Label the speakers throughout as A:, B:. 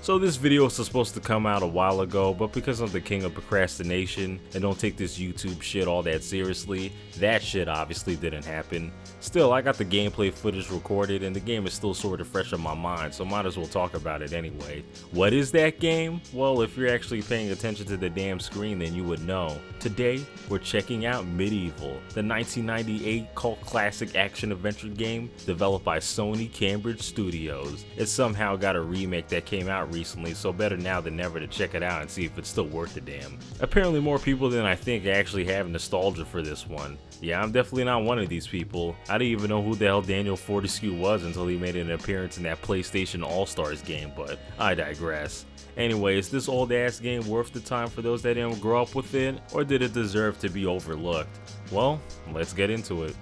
A: So this video was supposed to come out a while ago, but because I'm the king of procrastination and don't take this YouTube shit all that seriously, that shit obviously didn't happen. Still, I got the gameplay footage recorded and the game is still sort of fresh in my mind, so might as well talk about it anyway. What is that game? Well, if you're actually paying attention to the damn screen, then you would know. Today, we're checking out MediEvil, the 1998 cult classic action-adventure game developed by Sony Cambridge Studios. It somehow got a remake that came out recently, so better now than never to check it out and see if it's still worth the damn. Apparently more people than I think actually have nostalgia for this one. Yeah, I'm definitely not one of these people. I didn't even know who the hell Daniel Fortescue was until he made an appearance in that PlayStation All-Stars game, but I digress. Anyway, is this old ass game worth the time for those that didn't grow up with it, or did it deserve to be overlooked? Well, let's get into it.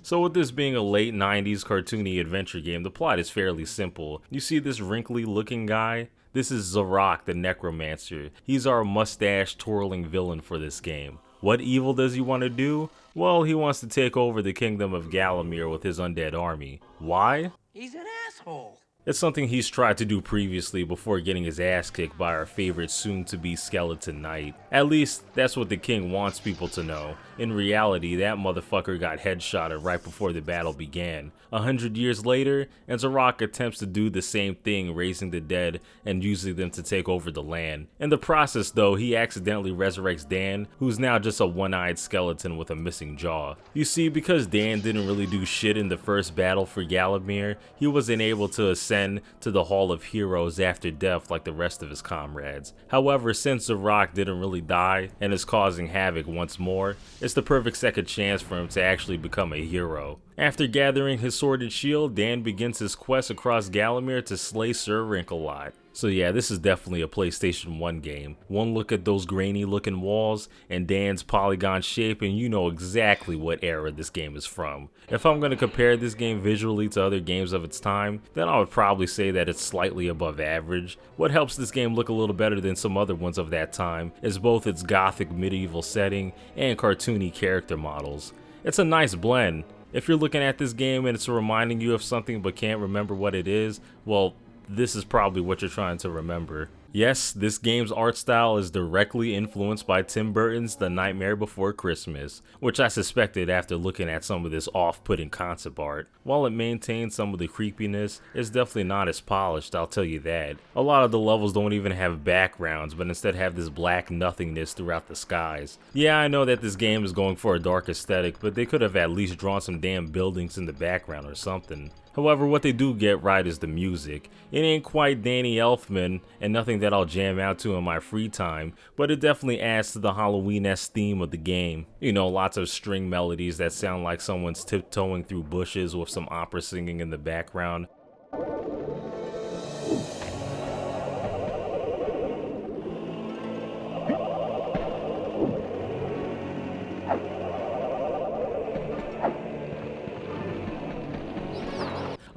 A: So with this being a late 90s cartoony adventure game, the plot is fairly simple. You see this wrinkly looking guy? This is Zarok the Necromancer. He's our mustache twirling villain for this game. What evil does he want to do? Well, he wants to take over the kingdom of Gallowmere with his undead army. Why?
B: He's an asshole.
A: It's something he's tried to do previously before getting his ass kicked by our favorite soon-to-be Skeleton Knight. At least, that's what the king wants people to know. In reality, that motherfucker got headshotted right before the battle began. 100 years later, and Zarok attempts to do the same thing, raising the dead and using them to take over the land. In the process though, he accidentally resurrects Dan, who's now just a one-eyed skeleton with a missing jaw. You see, because Dan didn't really do shit in the first battle for Gallowmere, he wasn't able to ascend to the Hall of Heroes after death like the rest of his comrades. However, since Zarok didn't really die and is causing havoc once more, it's the perfect second chance for him to actually become a hero. After gathering his sword and shield, Dan begins his quest across Gallowmere to slay Sir Wrinkle-Lot. So yeah, this is definitely a PlayStation 1 game. One look at those grainy looking walls and Dan's polygon shape and you know exactly what era this game is from. If I'm going to compare this game visually to other games of its time, then I would probably say that it's slightly above average. What helps this game look a little better than some other ones of that time is both its gothic medieval setting and cartoony character models. It's a nice blend. If you're looking at this game and it's reminding you of something but can't remember what it is, well, this is probably what you're trying to remember. Yes, this game's art style is directly influenced by Tim Burton's The Nightmare Before Christmas, which I suspected after looking at some of this off-putting concept art. While it maintains some of the creepiness, it's definitely not as polished, I'll tell you that. A lot of the levels don't even have backgrounds, but instead have this black nothingness throughout the skies. Yeah, I know that this game is going for a dark aesthetic, but they could have at least drawn some damn buildings in the background or something. However, what they do get right is the music. It ain't quite Danny Elfman and nothing that I'll jam out to in my free time, but it definitely adds to the Halloween-esque theme of the game. You know, lots of string melodies that sound like someone's tiptoeing through bushes with some opera singing in the background.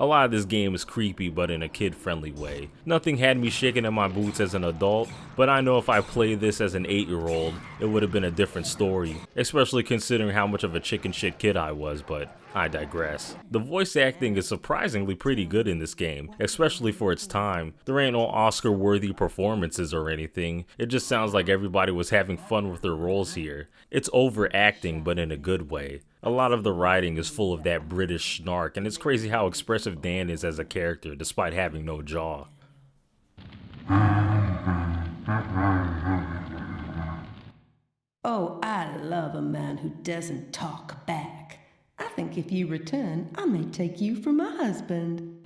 A: A lot of this game is creepy, but in a kid-friendly way. Nothing had me shaking in my boots as an adult, but I know if I played this as an 8-year-old, it would have been a different story, especially considering how much of a chicken shit kid I was, but I digress. The voice acting is surprisingly pretty good in this game, especially for its time. There ain't no Oscar-worthy performances or anything, it just sounds like everybody was having fun with their roles here. It's overacting, but in a good way. A lot of the writing is full of that British snark, and it's crazy how expressive Dan is as a character, despite having no jaw.
C: Oh, I love a man who doesn't talk back. I think if you return, I may take you for my husband.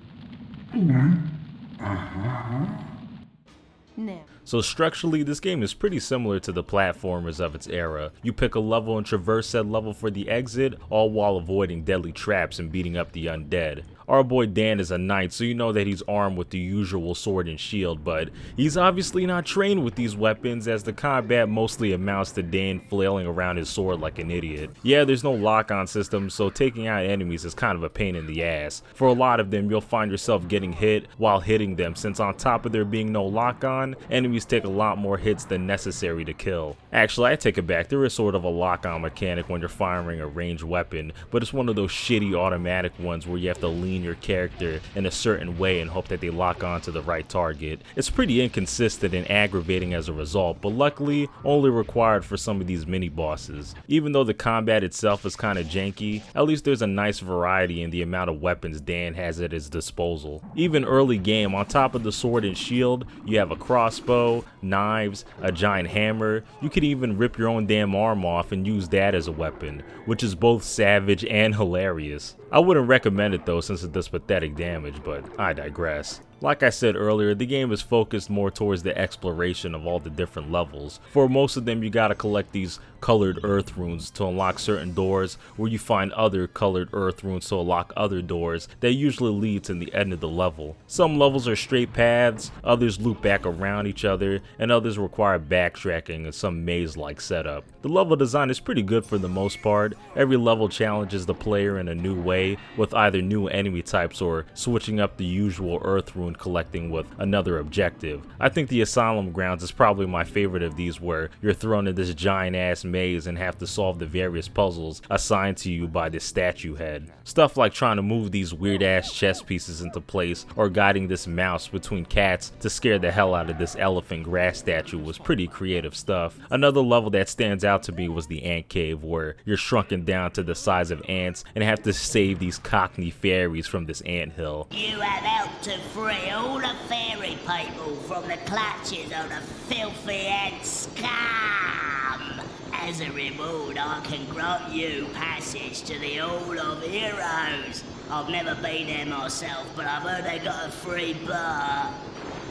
C: Now.
A: So structurally, this game is pretty similar to the platformers of its era. You pick a level and traverse said level for the exit, all while avoiding deadly traps and beating up the undead. Our boy Dan is a knight, so you know that he's armed with the usual sword and shield, but he's obviously not trained with these weapons, as the combat mostly amounts to Dan flailing around his sword like an idiot. Yeah, there's no lock-on system, so taking out enemies is kind of a pain in the ass. For a lot of them, you'll find yourself getting hit while hitting them, since on top of there being no lock-on, on, enemies take a lot more hits than necessary to kill. Actually, I take it back, there is sort of a lock-on mechanic when you're firing a ranged weapon, but it's one of those shitty automatic ones where you have to lean your character in a certain way and hope that they lock on to the right target. It's pretty inconsistent and aggravating as a result, but luckily only required for some of these mini bosses. Even though the combat itself is kinda janky, at least there's a nice variety in the amount of weapons Dan has at his disposal. Even early game, on top of the sword and shield, you have a crossbow, knives, a giant hammer. You could even rip your own damn arm off and use that as a weapon, which is both savage and hilarious. I wouldn't recommend it though since it does pathetic damage, but I digress. Like I said earlier, the game is focused more towards the exploration of all the different levels. For most of them, you gotta collect these colored earth runes to unlock certain doors, where you find other colored earth runes to unlock other doors that usually lead to the end of the level. Some levels are straight paths, others loop back around each other, and others require backtracking and some maze-like setup. The level design is pretty good for the most part. Every level challenges the player in a new way, with either new enemy types or switching up the usual earth rune collecting with another objective. I think the Asylum Grounds is probably my favorite of these, where you're thrown in this giant ass maze and have to solve the various puzzles assigned to you by this statue head. Stuff like trying to move these weird ass chess pieces into place or guiding this mouse between cats to scare the hell out of this elephant grass statue was pretty creative stuff. Another level that stands out to me was the ant cave, where you're shrunken down to the size of ants and have to save these cockney fairies from this ant hill.
B: You have helped to free all the fairy people from the clutches of the filthy ant scum. As a reward, I can grant you passage to the Hall of Heroes. I've never been there myself, but I've heard they got a free bar.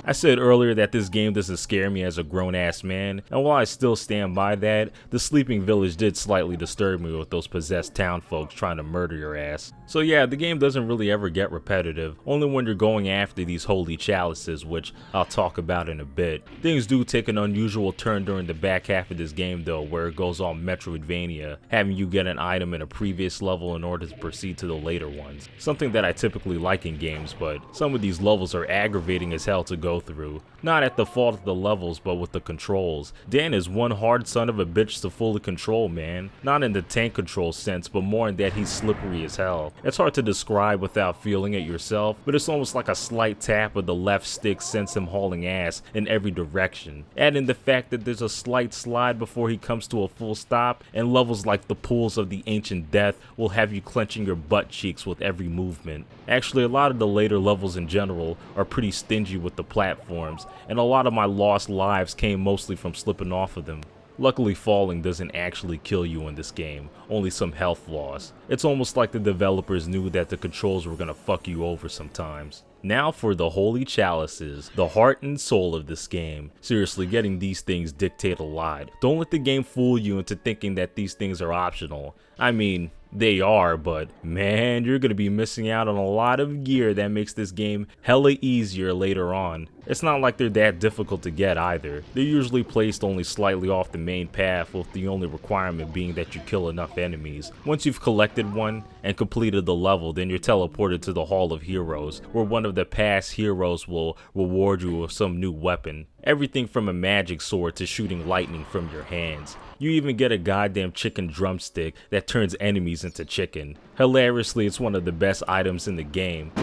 A: I said earlier that this game doesn't scare me as a grown-ass man, and while I still stand by that, the sleeping village did slightly disturb me with those possessed town folks trying to murder your ass. So yeah, the game doesn't really ever get repetitive, only when you're going after these holy chalices, which I'll talk about in a bit. Things do take an unusual turn during the back half of this game though, where it goes all Metroidvania, having you get an item in a previous level in order to proceed to the later ones. Something that I typically like in games, but some of these levels are aggravating as hell to go through. Not at the fault of the levels, but with the controls. Dan is one hard son of a bitch to fully control, man. Not in the tank control sense, but more in that he's slippery as hell. It's hard to describe without feeling it yourself, but it's almost like a slight tap of the left stick sends him hauling ass in every direction. Add in the fact that there's a slight slide before he comes to a full stop, and levels like the pools of the ancient death will have you clenching your butt cheeks with every movement. Actually, a lot of the later levels in general are pretty stingy with the platforms, and a lot of my lost lives came mostly from slipping off of them. Luckily, falling doesn't actually kill you in this game, only some health loss. It's almost like the developers knew that the controls were gonna fuck you over sometimes. Now for the holy chalices, the heart and soul of this game. Seriously, getting these things dictate a lot. Don't let the game fool you into thinking that these things are optional. I mean, they are, but man, you're gonna be missing out on a lot of gear that makes this game hella easier later on. It's not like they're that difficult to get either. They're usually placed only slightly off the main path, with the only requirement being that you kill enough enemies. Once you've collected one and completed the level, then you're teleported to the Hall of Heroes, where one of the past heroes will reward you with some new weapon. Everything from a magic sword to shooting lightning from your hands. You even get a goddamn chicken drumstick that turns enemies into chicken. Hilariously, it's one of the best items in the game.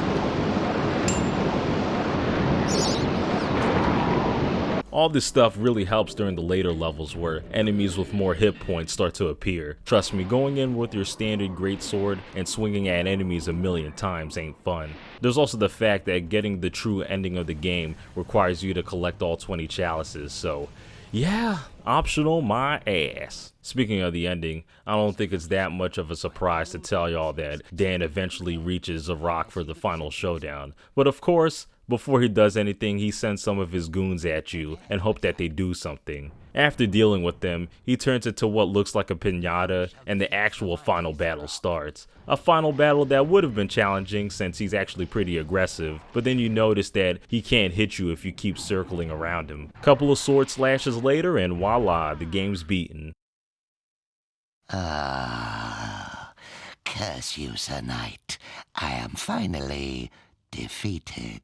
A: All this stuff really helps during the later levels where enemies with more hit points start to appear. Trust me, going in with your standard greatsword and swinging at enemies a million times ain't fun. There's also the fact that getting the true ending of the game requires you to collect all 20 chalices, so yeah, optional my ass. Speaking of the ending, I don't think it's that much of a surprise to tell y'all that Dan eventually reaches a rock for the final showdown. But of course, before he does anything, he sends some of his goons at you and hope that they do something. After dealing with them, he turns into what looks like a piñata and the actual final battle starts. A final battle that would have been challenging since he's actually pretty aggressive, but then you notice that he can't hit you if you keep circling around him. Couple of sword slashes later and voila, the game's beaten.
D: Ah, curse you, Sir Knight. I am finally defeated.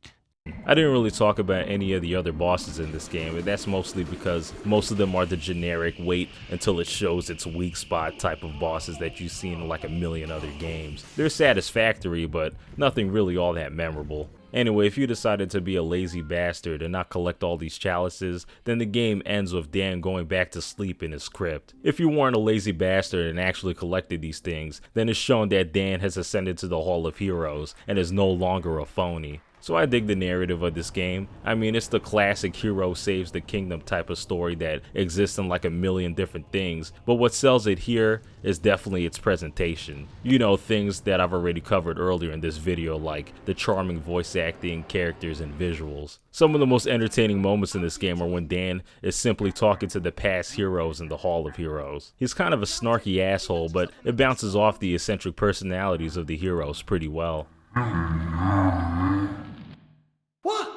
A: I didn't really talk about any of the other bosses in this game, and that's mostly because most of them are the generic wait until it shows its weak spot type of bosses that you've seen in like a million other games. They're satisfactory, but nothing really all that memorable. Anyway, if you decided to be a lazy bastard and not collect all these chalices, then the game ends with Dan going back to sleep in his crypt. If you weren't a lazy bastard and actually collected these things, then it's shown that Dan has ascended to the Hall of Heroes and is no longer a phony. So I dig the narrative of this game. I mean, it's the classic hero saves the kingdom type of story that exists in like a million different things, but what sells it here is definitely its presentation. You know, things that I've already covered earlier in this video, like the charming voice acting, characters, and visuals. Some of the most entertaining moments in this game are when Dan is simply talking to the past heroes in the Hall of Heroes. He's kind of a snarky asshole, but it bounces off the eccentric personalities of the heroes pretty well.
D: What?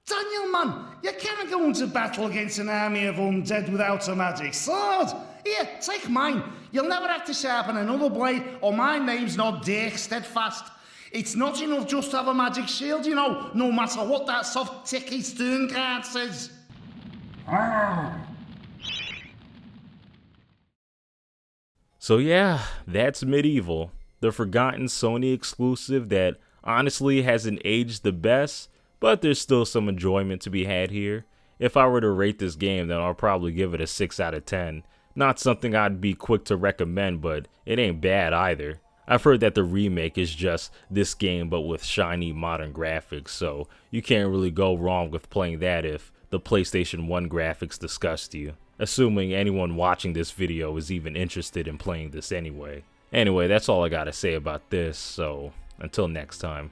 D: Daniel, man, you can't go into battle against an army of undead without a magic sword. Here, take mine. You'll never have to sharpen another blade, or my name's not Dirk Steadfast. It's not enough just to have a magic shield, you know, no matter what that soft ticky stern card says.
A: So yeah, that's MediEvil, the forgotten Sony exclusive that honestly hasn't aged the best, but there's still some enjoyment to be had here. If I were to rate this game, then I'll probably give it a 6 out of 10. Not something I'd be quick to recommend, but it ain't bad either. I've heard that the remake is just this game but with shiny modern graphics, so you can't really go wrong with playing that if the PlayStation 1 graphics disgust you. Assuming anyone watching this video is even interested in playing this anyway. Anyway, that's all I gotta say about this, so until next time.